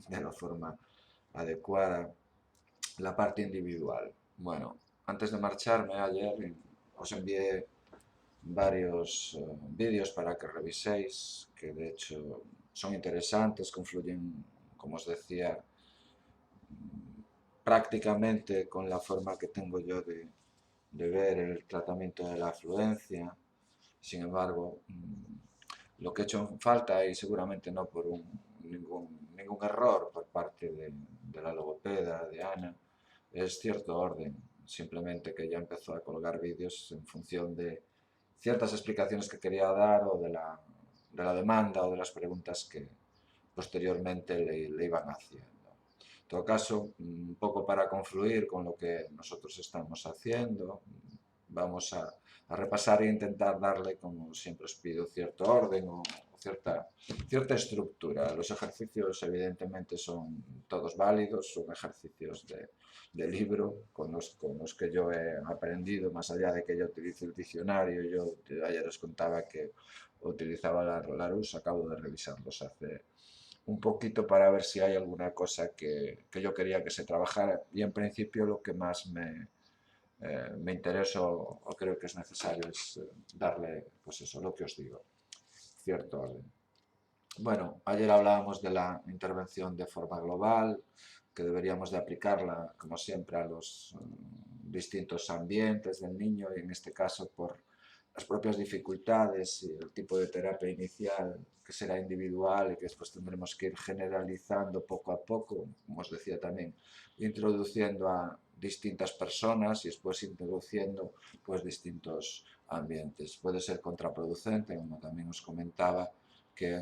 de la forma adecuada la parte individual. Bueno, antes de marcharme ayer os envié varios vídeos para que reviséis, que de hecho son interesantes, confluyen, como os decía, prácticamente con la forma que tengo yo de ver el tratamiento de la afluencia. Sin embargo, lo que he hecho en falta, y seguramente no por ningún error por parte de la logopeda, de Ana, es cierto orden. Simplemente que ya empezó a colgar vídeos en función de ciertas explicaciones que quería dar o de la demanda o de las preguntas que posteriormente le iban haciendo. En todo caso, un poco para confluir con lo que nosotros estamos haciendo, vamos a repasar e intentar darle, como siempre os pido, cierto orden o cierta estructura. Los ejercicios evidentemente son todos válidos, son ejercicios de libro con los que yo he aprendido, más allá de que yo utilice el diccionario. Yo ayer os contaba que utilizaba la Larousse, acabo de revisarlos hace un poquito para ver si hay alguna cosa que yo quería que se trabajara, y en principio lo que más me interesa o creo que es necesario es darle, pues eso, lo que os digo, cierto orden. Bueno, ayer hablábamos de la intervención de forma global, que deberíamos de aplicarla, como siempre, a los distintos ambientes del niño, y en este caso por las propias dificultades y el tipo de terapia inicial que será individual y que después tendremos que ir generalizando poco a poco, como os decía también, introduciendo a distintas personas y después introduciendo pues distintos ambientes. Puede ser contraproducente, como también os comentaba, que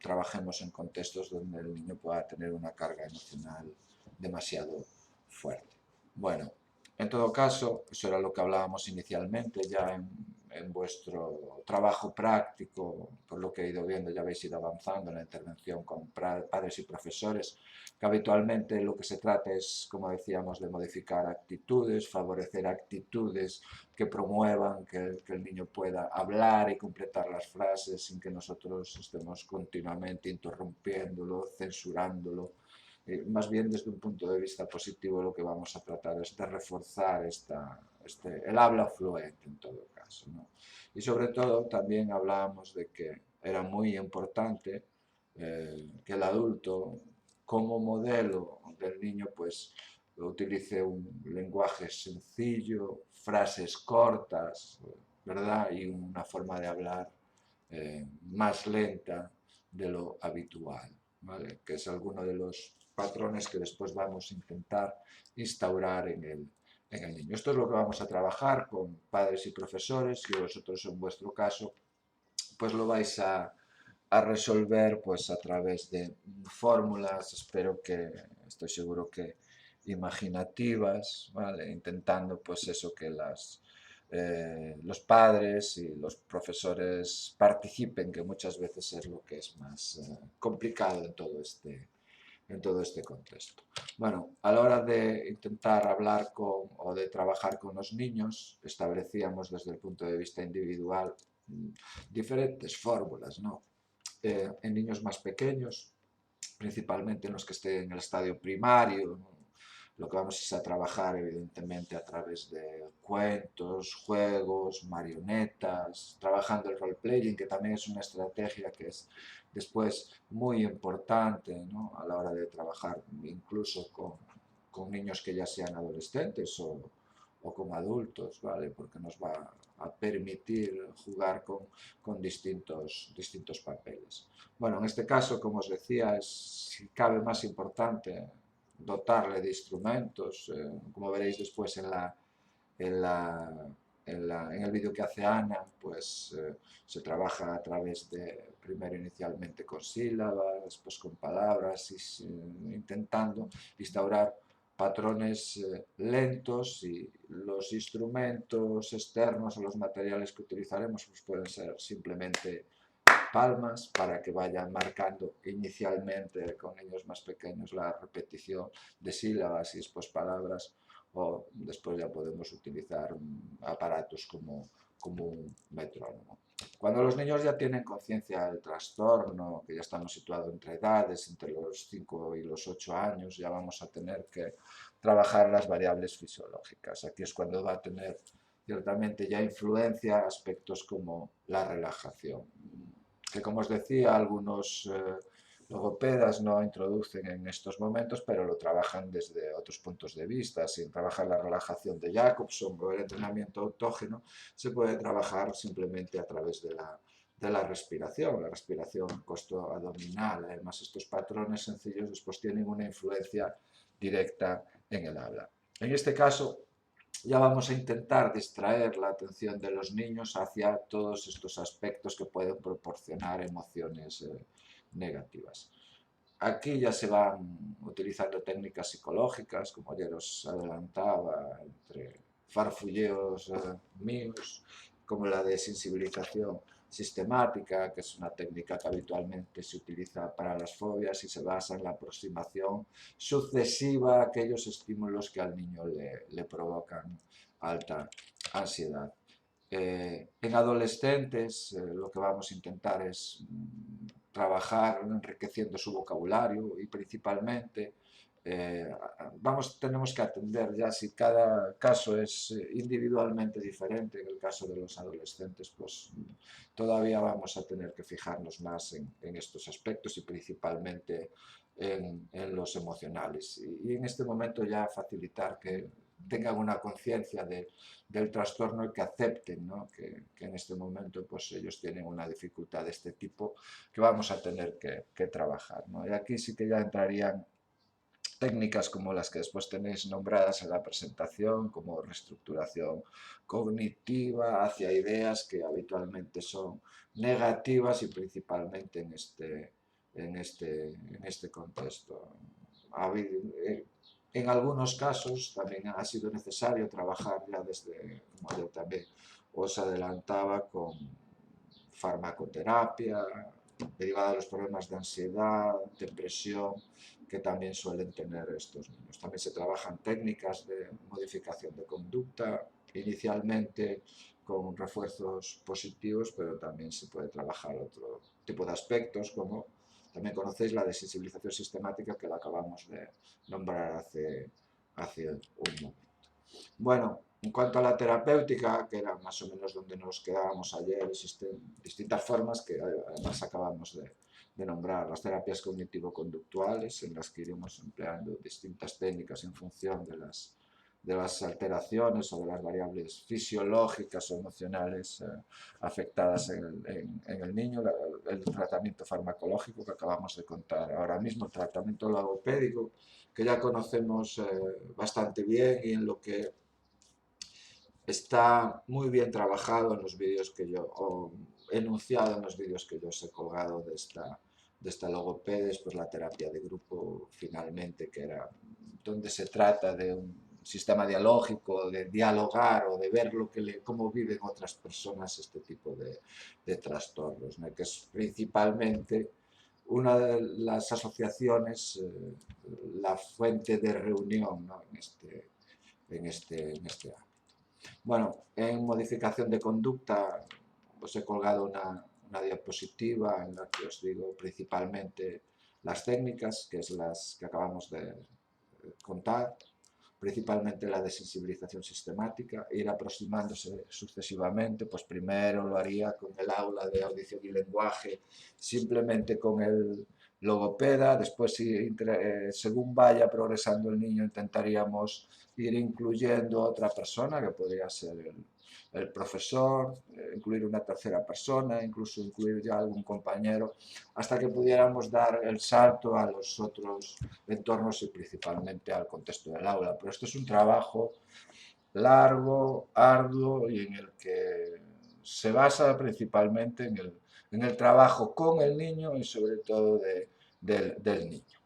trabajemos en contextos donde el niño pueda tener una carga emocional demasiado fuerte. Bueno, en todo caso, eso era lo que hablábamos inicialmente, ya en vuestro trabajo práctico, por lo que he ido viendo, ya habéis ido avanzando en la intervención con padres y profesores, que habitualmente lo que se trata es, como decíamos, de modificar actitudes, favorecer actitudes que promuevan que el niño pueda hablar y completar las frases sin que nosotros estemos continuamente interrumpiéndolo, censurándolo. Más bien desde un punto de vista positivo lo que vamos a tratar es de reforzar el habla fluente en todo caso, ¿no? Y sobre todo también hablábamos de que era muy importante que el adulto como modelo del niño pues utilice un lenguaje sencillo, frases cortas, ¿verdad? Y una forma de hablar más lenta de lo habitual, ¿vale? Que es alguno de los patrones que después vamos a intentar instaurar en el niño. Esto es lo que vamos a trabajar con padres y profesores, y vosotros en vuestro caso pues lo vais a resolver pues a través de fórmulas, espero que, estoy seguro que imaginativas, ¿vale? Intentando pues eso, que los padres y los profesores participen, que muchas veces es lo que es más complicado en todo este contexto. Bueno, a la hora de intentar hablar o de trabajar con los niños, establecíamos desde el punto de vista individual diferentes fórmulas, ¿no? En niños más pequeños, principalmente en los que estén en el estadio primario, ¿no? Lo que vamos es a trabajar evidentemente a través de cuentos, juegos, marionetas, trabajando el role-playing, que también es una estrategia que es después muy importante, ¿no? A la hora de trabajar incluso con niños que ya sean adolescentes o con adultos, ¿vale? Porque nos va a permitir jugar con distintos papeles. Bueno, en este caso, como os decía, es si cabe más importante dotarle de instrumentos, como veréis después en, la, en el vídeo que hace Ana, pues se trabaja a través de, primero inicialmente con sílabas, después con palabras, y intentando instaurar patrones lentos, y los instrumentos externos o los materiales que utilizaremos pues pueden ser simplemente palmas para que vayan marcando inicialmente con niños más pequeños la repetición de sílabas y después palabras, o después ya podemos utilizar aparatos como un metrónomo. Cuando los niños ya tienen conciencia del trastorno, que ya estamos situados entre edades, entre los 5 y los 8 años, ya vamos a tener que trabajar las variables fisiológicas. Aquí es cuando va a tener ciertamente ya influencia aspectos como la relajación, que como os decía, algunos logopedas no introducen en estos momentos, pero lo trabajan desde otros puntos de vista. Sin trabajar la relajación de Jacobson o el entrenamiento autógeno, se puede trabajar simplemente a través de la respiración costo-abdominal. Además, estos patrones sencillos después tienen una influencia directa en el habla. En este caso, ya vamos a intentar distraer la atención de los niños hacia todos estos aspectos que pueden proporcionar emociones negativas. Aquí ya se van utilizando técnicas psicológicas, como ayer os adelantaba, entre farfulleos míos, como la de sensibilización sistemática, que es una técnica que habitualmente se utiliza para las fobias y se basa en la aproximación sucesiva a aquellos estímulos que al niño le provocan alta ansiedad. En adolescentes lo que vamos a intentar es trabajar enriqueciendo su vocabulario y principalmente tenemos que atender ya si cada caso es individualmente diferente. En el caso de los adolescentes, pues todavía vamos a tener que fijarnos más en estos aspectos y principalmente en los emocionales. Y en este momento ya facilitar que tengan una conciencia del trastorno y que acepten, ¿no? que en este momento pues ellos tienen una dificultad de este tipo que vamos a tener que trabajar, ¿no? Y aquí sí que ya entrarían técnicas como las que después tenéis nombradas en la presentación, como reestructuración cognitiva hacia ideas que habitualmente son negativas y principalmente en este contexto. En algunos casos también ha sido necesario trabajar ya desde, como yo también os adelantaba, con farmacoterapia derivada de los problemas de ansiedad, depresión, que también suelen tener estos niños. También se trabajan técnicas de modificación de conducta, inicialmente con refuerzos positivos, pero también se puede trabajar otro tipo de aspectos, como también conocéis la desensibilización sistemática que la acabamos de nombrar hace un momento. Bueno, en cuanto a la terapéutica, que era más o menos donde nos quedábamos ayer, existen distintas formas que además acabamos de nombrar. Las terapias cognitivo-conductuales, en las que iremos empleando distintas técnicas en función de las alteraciones o de las variables fisiológicas o emocionales afectadas en el niño, el tratamiento farmacológico que acabamos de contar ahora mismo, el tratamiento logopédico, que ya conocemos bastante bien y en lo que está muy bien trabajado en los vídeos que yo, o enunciado en los vídeos que yo os he colgado de esta logopedes, pues la terapia de grupo finalmente, que era donde se trata de un sistema dialógico, de dialogar o de ver cómo viven otras personas este tipo de trastornos, ¿no? Que es principalmente una de las asociaciones, la fuente de reunión, ¿no? en este ámbito. Bueno, en modificación de conducta os he colgado una diapositiva en la que os digo principalmente las técnicas, que es las que acabamos de contar, principalmente la desensibilización sistemática, ir aproximándose sucesivamente, pues primero lo haría con el aula de audición y lenguaje, simplemente con el logopeda, después según vaya progresando el niño intentaríamos ir incluyendo a otra persona, que podría ser el profesor, incluir una tercera persona, incluso incluir ya algún compañero, hasta que pudiéramos dar el salto a los otros entornos y principalmente al contexto del aula. Pero esto es un trabajo largo, arduo y en el que se basa principalmente en el trabajo con el niño y sobre todo del niño.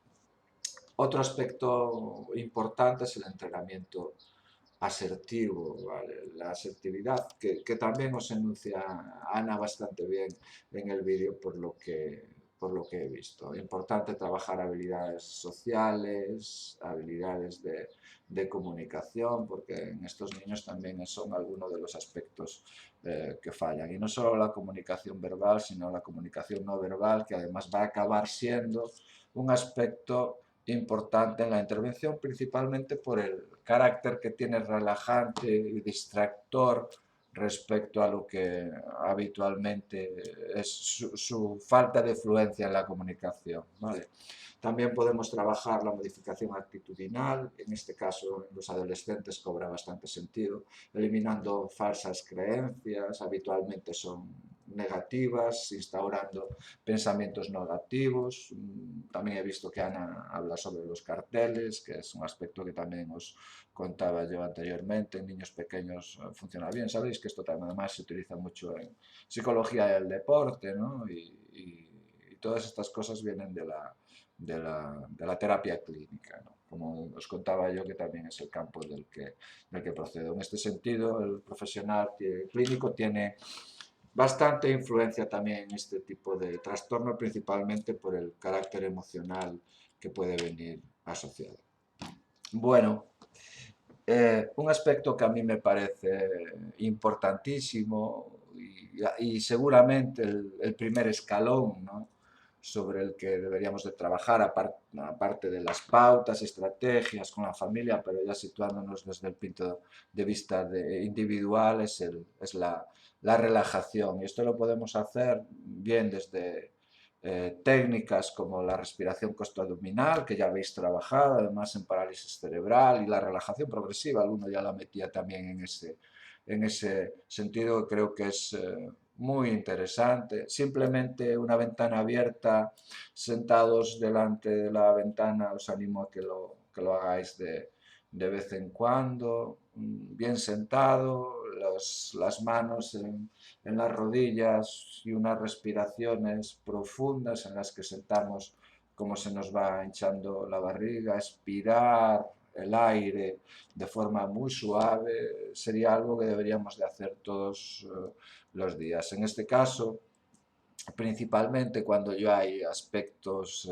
Otro aspecto importante es el entrenamiento asertivo, ¿vale? La asertividad, que también os enuncia Ana bastante bien en el vídeo, por lo que por lo que he visto. Importante trabajar habilidades sociales, habilidades de comunicación, porque en estos niños también son algunos de los aspectos que fallan. Y no solo la comunicación verbal, sino la comunicación no verbal, que además va a acabar siendo un aspecto importante en la intervención, principalmente por el carácter que tiene relajante y distractor respecto a lo que habitualmente es su falta de fluencia en la comunicación, ¿vale? También podemos trabajar la modificación actitudinal, en este caso en los adolescentes cobra bastante sentido, eliminando falsas creencias, habitualmente son negativas, instaurando pensamientos negativos. También he visto que Ana habla sobre los carteles, que es un aspecto que también os contaba yo anteriormente. En niños pequeños funciona bien. Sabéis que esto también además se utiliza mucho en psicología del deporte, ¿no? Y todas estas cosas vienen de la terapia clínica, ¿no? Como os contaba yo, que también es el campo del que procedo. En este sentido, el profesional clínico tiene bastante influencia también en este tipo de trastorno, principalmente por el carácter emocional que puede venir asociado. Bueno, un aspecto que a mí me parece importantísimo y seguramente el primer escalón, ¿no?, sobre el que deberíamos de trabajar, aparte de las pautas, estrategias con la familia, pero ya situándonos desde el punto de vista individual, es la relajación. Y esto lo podemos hacer bien desde técnicas como la respiración costoabdominal, que ya habéis trabajado, además en parálisis cerebral, y la relajación progresiva, alguno ya la metía también en ese sentido, creo que es muy interesante. Simplemente una ventana abierta, sentados delante de la ventana, os animo a que lo hagáis de vez en cuando, bien sentado, las manos en las rodillas y unas respiraciones profundas en las que sentamos como se nos va hinchando la barriga, expirar el aire de forma muy suave, sería algo que deberíamos de hacer todos los días. En este caso, principalmente cuando ya hay aspectos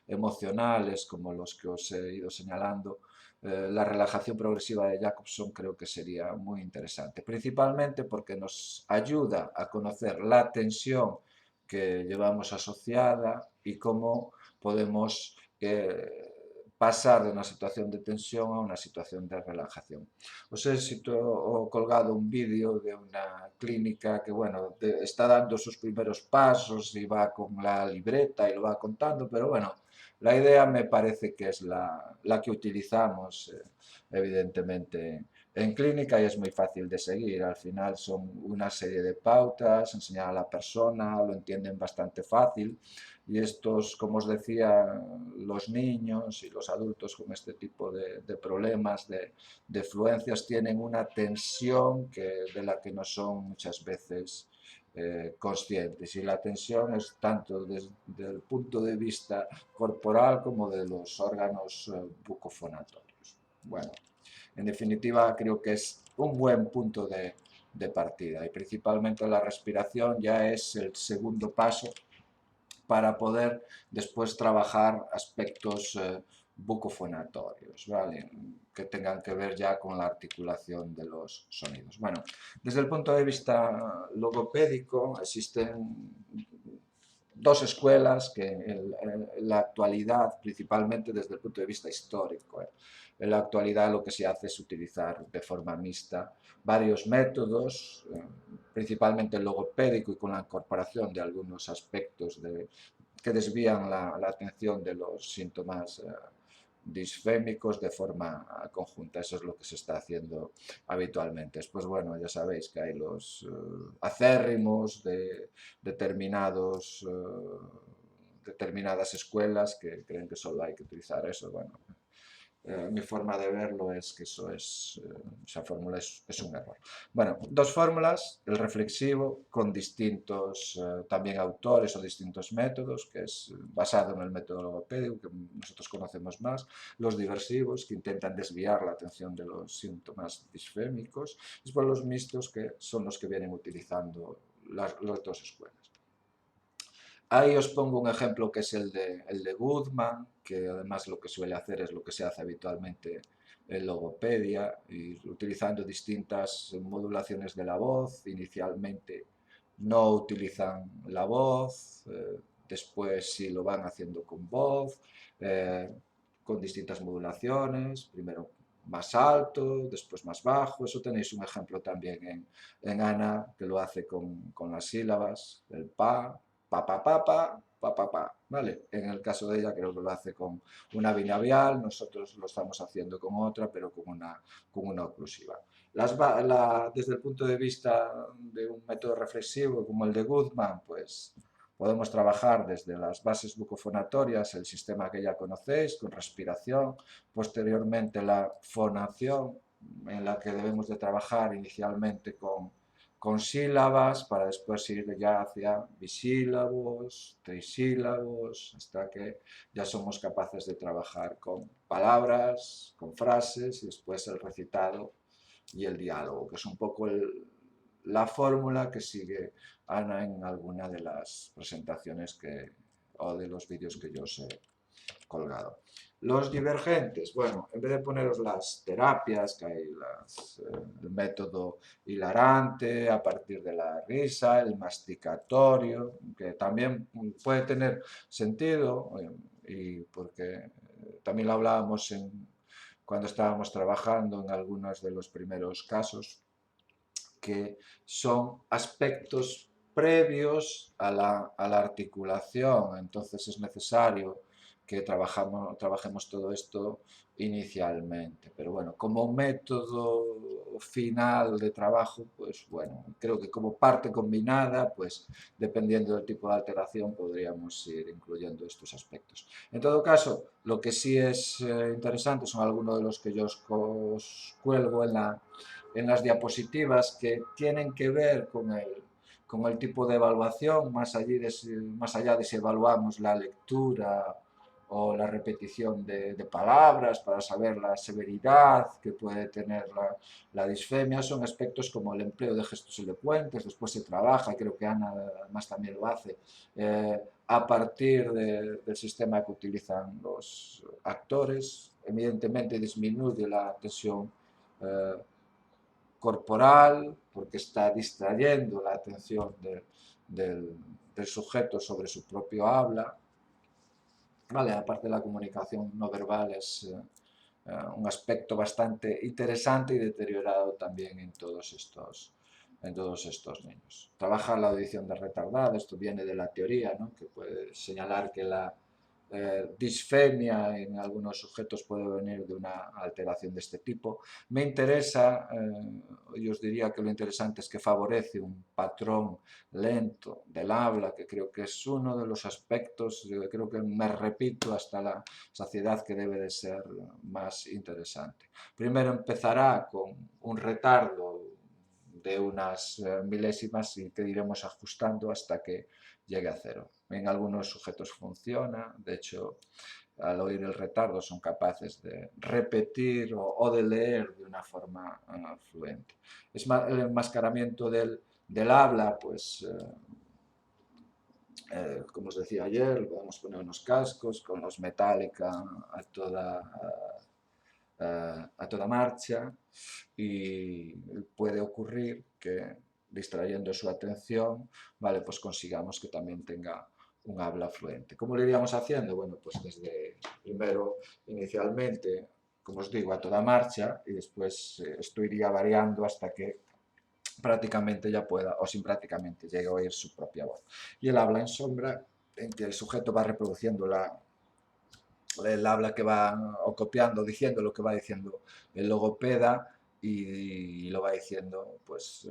emocionales como los que os he ido señalando, la relajación progresiva de Jacobson creo que sería muy interesante, principalmente porque nos ayuda a conocer la tensión que llevamos asociada y cómo podemos pasar de una situación de tensión a una situación de relajación. Os he colgado un vídeo de una clínica que, bueno, está dando sus primeros pasos y va con la libreta y lo va contando, pero bueno, la idea me parece que es la que utilizamos, evidentemente, en clínica, y es muy fácil de seguir. Al final son una serie de pautas, enseñar a la persona, lo entienden bastante fácil. Y estos, como os decía, los niños y los adultos con este tipo de problemas, de fluencias, tienen una tensión de la que no son muchas veces conscientes. Y la tensión es tanto desde el punto de vista corporal como de los órganos bucofonatorios. Bueno, en definitiva, creo que es un buen punto de partida, y principalmente la respiración ya es el segundo paso para poder después trabajar aspectos bucofonatorios, ¿vale?, que tengan que ver ya con la articulación de los sonidos. Bueno, desde el punto de vista logopédico existen dos escuelas que en la actualidad, principalmente desde el punto de vista histórico, en la actualidad lo que se hace es utilizar de forma mixta varios métodos, principalmente el logopédico, y con la incorporación de algunos aspectos que desvían la atención de los síntomas disfémicos de forma conjunta. Eso es lo que se está haciendo habitualmente. Después, bueno, ya sabéis que hay los acérrimos de determinadas escuelas que creen que solo hay que utilizar eso. Bueno, mi forma de verlo es que esa fórmula es un error. Bueno, dos fórmulas, el reflexivo con distintos también autores o distintos métodos, que es basado en el método logopédico que nosotros conocemos más, los diversivos, que intentan desviar la atención de los síntomas disfémicos, y después los mixtos, que son los que vienen utilizando las dos escuelas. Ahí os pongo un ejemplo que es el de Goodman, que además lo que suele hacer es lo que se hace habitualmente en logopedia, y utilizando distintas modulaciones de la voz. Inicialmente no utilizan la voz, después sí lo van haciendo con voz, eh, con distintas modulaciones, primero más alto, después más bajo. Eso tenéis un ejemplo también en Ana, que lo hace con las sílabas, el pa, ¿vale? En el caso de ella creo que lo hace con una binabial, nosotros lo estamos haciendo con otra, pero con una oclusiva. Desde el punto de vista de un método reflexivo como el de Goodman, pues podemos trabajar desde las bases bucofonatorias, el sistema que ya conocéis, con respiración, posteriormente la fonación, en la que debemos de trabajar inicialmente con sílabas para después ir ya hacia bisílabos, trisílabos, hasta que ya somos capaces de trabajar con palabras, con frases y después el recitado y el diálogo, que es un poco la fórmula que sigue Ana en alguna de las presentaciones o de los vídeos que yo os he colgado. Los divergentes, bueno, en vez de poneros las terapias, que hay el método hilarante a partir de la risa, el masticatorio, que también puede tener sentido, y porque también lo hablábamos cuando estábamos trabajando en algunos de los primeros casos, que son aspectos previos a la articulación. Entonces es necesario que trabajemos todo esto inicialmente. Pero bueno, como método final de trabajo, pues bueno, creo que como parte combinada, pues dependiendo del tipo de alteración podríamos ir incluyendo estos aspectos. En todo caso, lo que sí es interesante son algunos de los que yo os cuelgo en las diapositivas, que tienen que ver con el tipo de evaluación, más allá de si evaluamos la lectura o la repetición de palabras para saber la severidad que puede tener la disfemia. Son aspectos como el empleo de gestos elocuentes, después se trabaja, creo que Ana además también lo hace, a partir del sistema que utilizan los actores. Evidentemente disminuye la tensión corporal, porque está distrayendo la atención del sujeto sobre su propio habla. Vale, aparte de la comunicación no verbal es un aspecto bastante interesante y deteriorado también en todos estos niños. Trabaja la audición de retardado, esto viene de la teoría, ¿no? Que puede señalar que la disfemia en algunos sujetos puede venir de una alteración de este tipo. Me interesa, yo os diría que lo interesante es que favorece un patrón lento del habla, que creo que es uno de los aspectos, yo creo que me repito hasta la saciedad, que debe de ser más interesante. Primero empezará con un retardo de unas milésimas y que iremos ajustando hasta que llegue a cero. En algunos sujetos funciona, de hecho, al oír el retardo son capaces de repetir o de leer de una forma fluente. El enmascaramiento del habla, pues como os decía ayer, podemos poner unos cascos con los Metallica a toda marcha, y puede ocurrir que distrayendo su atención, vale, pues consigamos que también tenga un habla fluente. ¿Cómo lo iríamos haciendo? Bueno, pues primero, inicialmente, como os digo, a toda marcha, y después esto iría variando hasta que prácticamente ya pueda, o sin prácticamente, llegue a oír su propia voz. Y el habla en sombra, en que el sujeto va reproduciendo el habla que va, o copiando, diciendo lo que va diciendo el logopeda, y lo va diciendo pues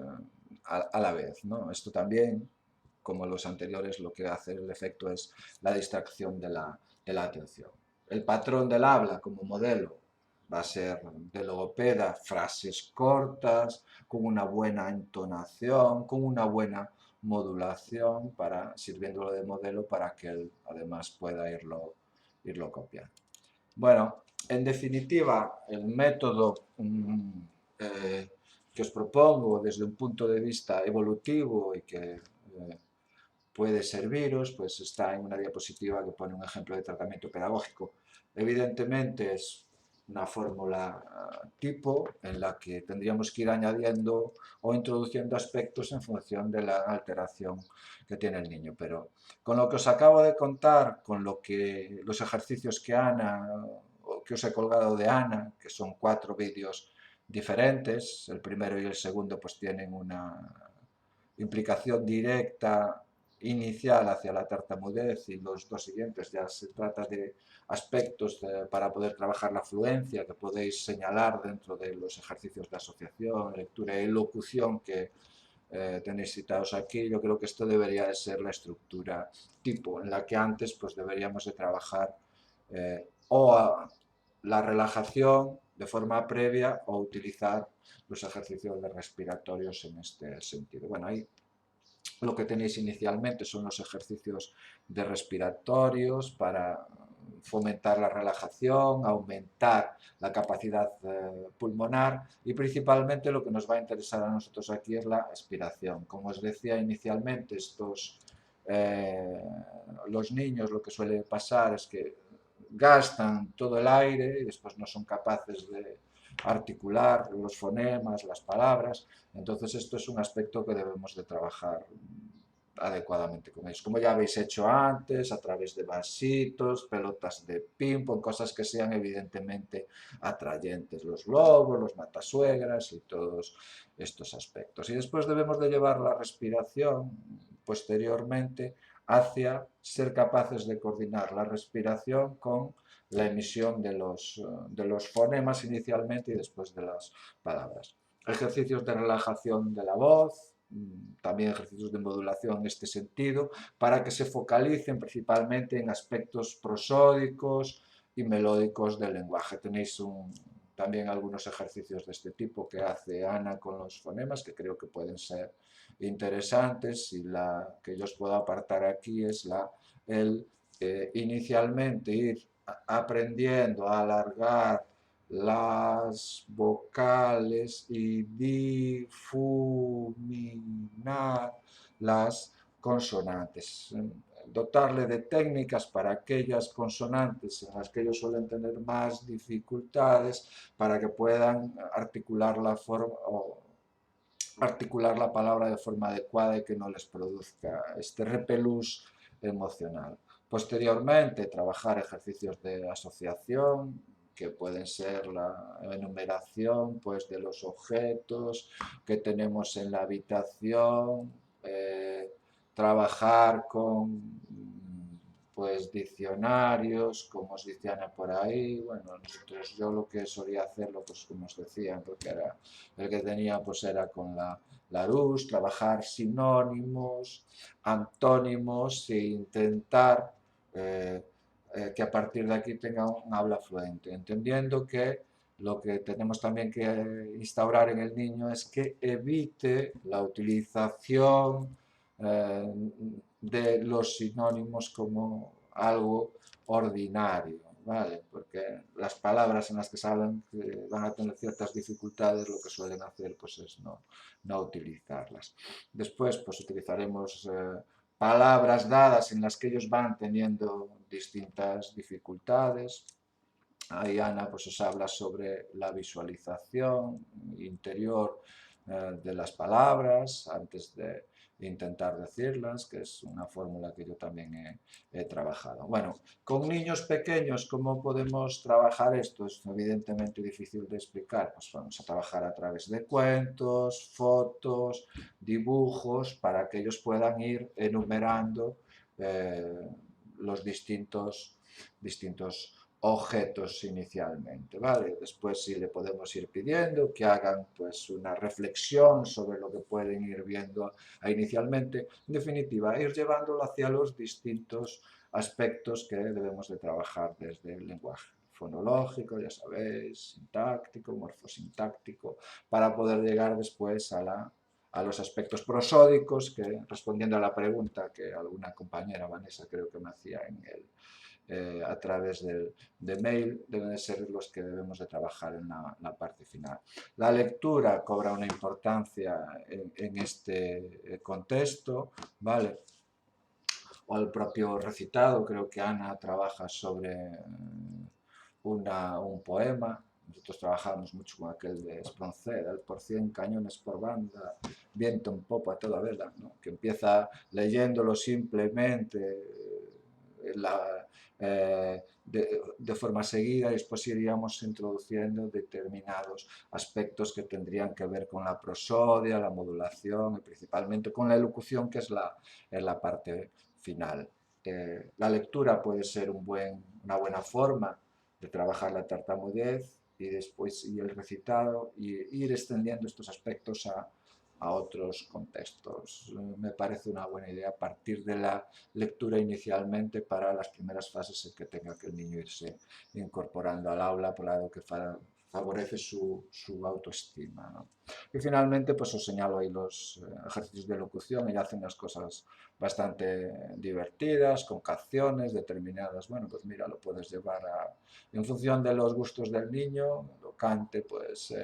a la vez, ¿no? Esto también, como los anteriores, lo que hace el efecto es la distracción de la atención. El patrón del habla como modelo va a ser de logopeda, frases cortas, con una buena entonación, con una buena modulación, sirviéndolo de modelo para que él además pueda irlo copiando. Bueno, en definitiva, el método que os propongo desde un punto de vista evolutivo y que puede serviros, pues está en una diapositiva que pone un ejemplo de tratamiento pedagógico. Evidentemente es una fórmula tipo en la que tendríamos que ir añadiendo o introduciendo aspectos en función de la alteración que tiene el niño. Pero con lo que os acabo de contar, con los ejercicios que que os he colgado de Ana, que son 4 vídeos diferentes, el primero y el segundo pues tienen una implicación directa inicial hacia la tartamudez, y los dos siguientes ya se trata de aspectos para poder trabajar la fluencia que podéis señalar dentro de los ejercicios de asociación, lectura y locución que tenéis citados aquí. Yo creo que esto debería de ser la estructura tipo, en la que antes pues deberíamos de trabajar la relajación de forma previa o utilizar los ejercicios de respiratorios en este sentido. Bueno, ahí lo que tenéis inicialmente son los ejercicios de respiratorios para fomentar la relajación, aumentar la capacidad pulmonar, y principalmente lo que nos va a interesar a nosotros aquí es la expiración. Como os decía inicialmente, los niños lo que suele pasar es que gastan todo el aire y después no son capaces de articular los fonemas, las palabras. Entonces esto es un aspecto que debemos de trabajar adecuadamente con ellos, como ya habéis hecho antes, a través de vasitos, pelotas de ping-pong, cosas que sean evidentemente atrayentes, los globos, los matasuegras y todos estos aspectos. Y después debemos de llevar la respiración posteriormente hacia ser capaces de coordinar la respiración con la emisión de los fonemas inicialmente y después de las palabras. Ejercicios de relajación de la voz, también ejercicios de modulación en este sentido, para que se focalicen principalmente en aspectos prosódicos y melódicos del lenguaje. Tenéis también algunos ejercicios de este tipo que hace Ana con los fonemas, que creo que pueden ser interesantes, y la que yo os puedo apartar aquí es inicialmente ir aprendiendo a alargar las vocales y difuminar las consonantes. Dotarle de técnicas para aquellas consonantes en las que ellos suelen tener más dificultades, para que puedan articular articular la palabra de forma adecuada y que no les produzca este repelús emocional. Posteriormente, trabajar ejercicios de asociación, que pueden ser la enumeración pues, de los objetos que tenemos en la habitación, trabajar con pues diccionarios, como os decían por ahí. Bueno, yo lo que solía hacerlo, pues como os decía, porque era el que tenía, pues era con la Larousse, trabajar sinónimos, antónimos e intentar que a partir de aquí tenga un habla fluente, entendiendo que lo que tenemos también que instaurar en el niño es que evite la utilización de los sinónimos como algo ordinario, ¿vale? Porque las palabras en las que saben que van a tener ciertas dificultades, lo que suelen hacer pues es no utilizarlas. Después pues utilizaremos palabras dadas en las que ellos van teniendo distintas dificultades. Ahí Ana pues os habla sobre la visualización interior de las palabras antes de intentar decirlas, que es una fórmula que yo también he trabajado. Bueno, con niños pequeños, ¿cómo podemos trabajar esto? Es evidentemente difícil de explicar. Pues vamos a trabajar a través de cuentos, fotos, dibujos, para que ellos puedan ir enumerando los distintos objetos inicialmente, ¿vale? Después sí le podemos ir pidiendo que hagan pues una reflexión sobre lo que pueden ir viendo inicialmente. En definitiva, ir llevándolo hacia los distintos aspectos que debemos de trabajar desde el lenguaje fonológico, ya sabéis, sintáctico, morfosintáctico, para poder llegar después a los aspectos prosódicos, que respondiendo a la pregunta que alguna compañera, Vanessa, creo que me hacía a través de mail, deben ser los que debemos de trabajar en la parte final. La lectura cobra una importancia en este contexto, ¿vale? o el propio recitado. Creo que Ana trabaja sobre un poema. Nosotros trabajamos mucho con aquel de Espronceda, el por 100 cañones por banda, viento en popa a toda vela, ¿no? Que empieza leyéndolo simplemente de forma seguida, y después iríamos introduciendo determinados aspectos que tendrían que ver con la prosodia, la modulación y principalmente con la elocución, que es la parte final. La lectura puede ser una buena forma de trabajar la tartamudez, y después el recitado, y ir extendiendo estos aspectos a otros contextos. Me parece una buena idea partir de la lectura inicialmente para las primeras fases en que tenga que el niño irse incorporando al aula, por lado que favorece su autoestima, ¿no? Y finalmente, pues os señalo ahí los ejercicios de locución. Ella hace unas cosas bastante divertidas, con canciones determinadas. Bueno, pues mira, lo puedes llevar en función de los gustos del niño, lo cante pues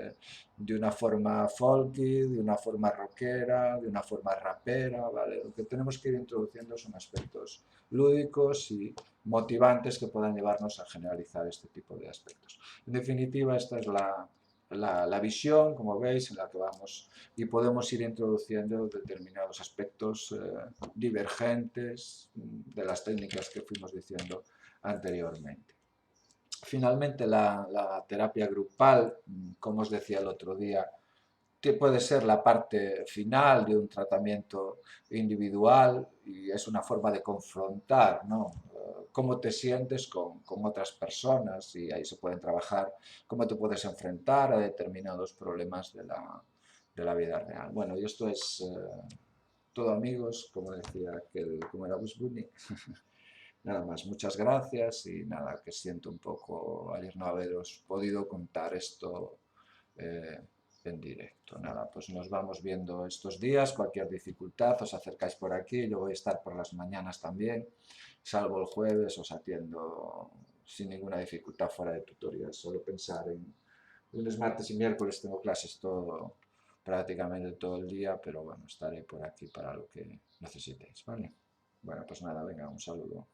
de una forma folky, de una forma rockera, de una forma rapera, ¿vale? Lo que tenemos que ir introduciendo son aspectos lúdicos y motivantes que puedan llevarnos a generalizar este tipo de aspectos. En definitiva, esta es la visión, como veis, en la que vamos, y podemos ir introduciendo determinados aspectos divergentes de las técnicas que fuimos diciendo anteriormente. Finalmente, la terapia grupal, como os decía el otro día, que puede ser la parte final de un tratamiento individual, y es una forma de confrontar, ¿no? Cómo te sientes con otras personas, y ahí se pueden trabajar cómo te puedes enfrentar a determinados problemas de la vida real. Bueno, y esto es todo, amigos, como decía como era Bugs Bunny. Nada más, muchas gracias, y nada, que siento un poco ayer no haberos podido contar esto eh, en directo. Nada, pues nos vamos viendo estos días. Cualquier dificultad os acercáis por aquí. Yo voy a estar por las mañanas también, salvo el jueves os atiendo sin ninguna dificultad fuera de tutorías. Solo pensar en lunes, martes y miércoles tengo clases prácticamente todo el día, pero bueno, estaré por aquí para lo que necesitéis, ¿vale? Bueno, pues nada, venga, un saludo.